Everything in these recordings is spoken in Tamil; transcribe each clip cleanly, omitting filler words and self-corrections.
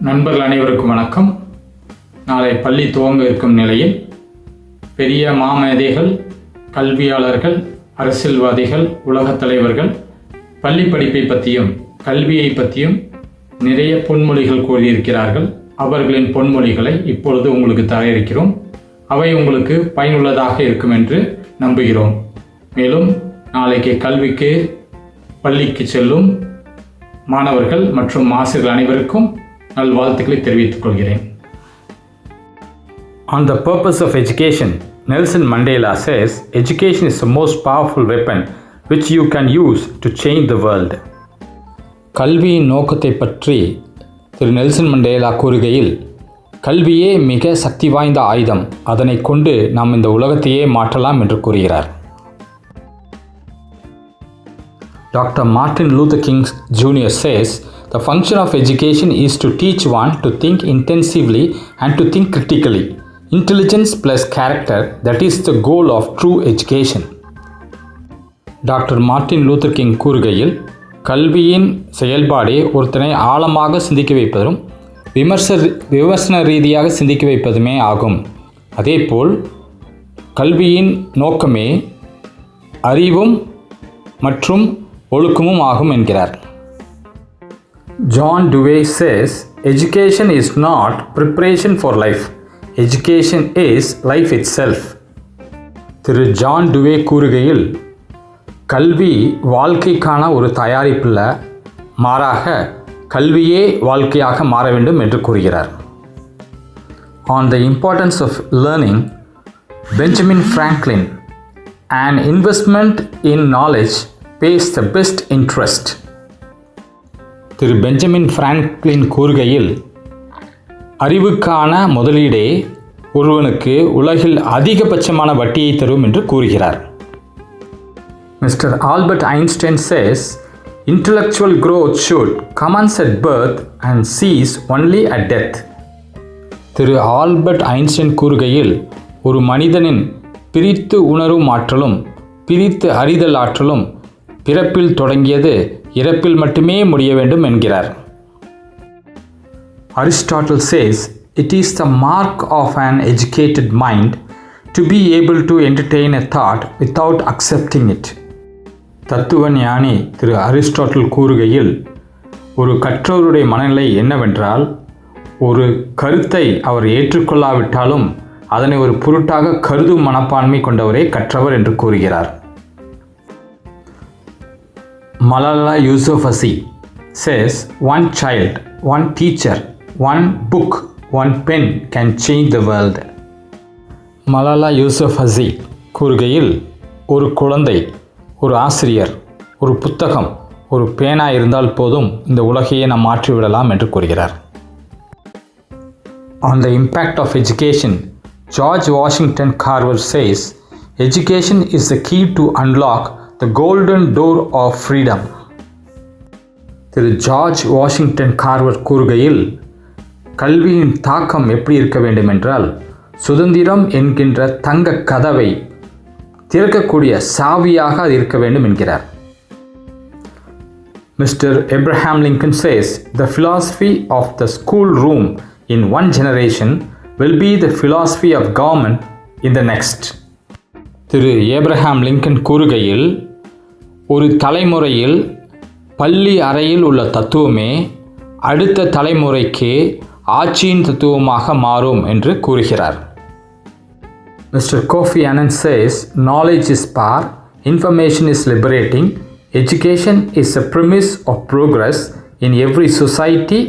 நண்பர்கள் அனைவருக்கும் வணக்கம். நாளை பள்ளி துவங்க இருக்கும் நிலையில் பெரிய மாமேதைகள், கல்வியாளர்கள், அரசியல்வாதிகள், உலகத் தலைவர்கள் பள்ளி படிப்பை பற்றியும் கல்வியை பற்றியும் நிறைய பொன்மொழிகள் கூறியிருக்கிறார்கள். அவர்களின் பொன்மொழிகளை இப்பொழுது உங்களுக்கு தர இருக்கிறோம். அவை உங்களுக்கு பயனுள்ளதாக இருக்கும் என்று நம்புகிறோம். மேலும் நாளைக்கு கல்விக்கு பள்ளிக்கு செல்லும் மாணவர்கள் மற்றும் ஆசிரியர்கள் அனைவருக்கும் நல்வாழ்த்துக்களை தெரிவித்துக் கொள்கிறேன். On the purpose of education, Nelson Mandela says, education is the most powerful weapon which you can use to change the world. கல்வியின் நோக்கத்தை பற்றி திரு நெல்சன் மண்டேலா கூறுகையில், கல்வியே மிக சக்தி வாய்ந்த ஆயுதம், அதனை கொண்டு நாம் இந்த உலகத்தையே மாற்றலாம் என்று கூறுகிறார். Dr. Martin Luther King Jr. says, the function of education is to teach one to think intensively and to think critically. Intelligence plus character, that is the goal of true education. Doctor Martin Luther King கூறுகையில், கல்வியின் செயல்பாடே ஒருத்தனை ஆழமாக சிந்திக்க வைப்பதும் விமர்சன ரீதியாக சிந்திக்க வைப்பதுமே ஆகும். அதேபோல் கல்வியின் நோக்கமே அறிவும் மற்றும் ஒழுக்கமும் ஆகும் என்கிறார். John Dewey says, education is not preparation for life. Education is life itself. திரு ஜான் டுவே கூறுகையில், கல்வி வாழ்க்கைக்கான ஒரு தயாரிப்பில்ல, மாறாக கல்வியே வாழ்க்கையாக மாற வேண்டும் என்று கூறுகிறார். On the importance of learning, Benjamin Franklin, an investment in knowledge pays the best interest. Thiru Benjamin Franklin கூறுகையில், அறிவுக்கான முதலீடே ஒருவனுக்கு உலகில் அதிகபட்சமான வட்டியை தரும் என்று கூறுகிறார். Mister Albert Einstein says, intellectual growth should commence at birth and cease only at death. Thiru Albert Einstein கூறுகையில், ஒரு மனிதனின் பிரித்து உணரும் ஆற்றலும் பிரித்து அறிதல் ஆற்றலும் பிறப்பில் தொடங்கியது இறப்பில் மட்டுமே முடிய வேண்டும் என்கிறார். Aristotle says, it is the mark of an educated mind to be able to entertain a thought without accepting it. தத்துவ ஞானி திரு அரிஸ்டாட்டில் கூறுகையில், ஒரு கற்றவருடைய மனநிலை என்னவென்றால், ஒரு கருத்தை அவர் ஏற்றுக்கொள்ளாவிட்டாலும் அதனை ஒரு பொருட்டாக கருதும் மனப்பான்மை கொண்டவரே கற்றவர் என்று கூறுகிறார். Malala Yousafzai says, one child, one teacher, one book, one pen can change the world. Malala யூசுஃப்ஸை கூறுகையில், ஒரு குழந்தை, ஒரு ஆசிரியர், ஒரு புத்தகம், ஒரு பேனா இருந்தால் போதும் இந்த உலகையே நாம் மாற்றிவிடலாம் என்று கூறுகிறார். On the impact of education, George Washington Carver says, education is the key to unlock the golden door of freedom. Thiru George Washington Carver கூறுகையில், கல்வியின் தாக்கம் எப்படி இருக்க வேண்டும் என்றால், சுதந்திரம் என்கின்ற தங்க கதவை திறக்கக்கூடிய சாவியாக அது இருக்க வேண்டும் என்கிறார். Mister Abraham Lincoln says, the philosophy of the school room in one generation will be the philosophy of government in the next. Thiru Abraham Lincoln கூறுகையில், ஒரு தலைமுறையில் பள்ளி அறையில் உள்ள தத்துவமே அடுத்த தலைமுறைக்கு ஆட்சியின் தத்துவமாக மாறும் என்று கூறுகிறார். Mister Kofi Annan says, knowledge is power, information is liberating, education is a premise of progress in every society,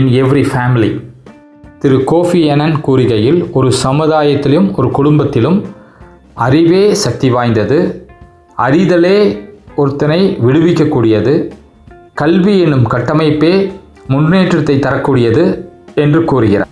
in every family. திரு கோஃபி அனன் கூறுகையில், ஒரு சமுதாயத்திலும் ஒரு குடும்பத்திலும் அறிவே சக்தி வாய்ந்தது, அறிதலே ஒருத்தனை விடுவிக்கக்கூடியது, கல்வி என்னும் கட்டமைப்பே முன்னேற்றத்தை தரக்கூடியது என்று கூறுகிறார்.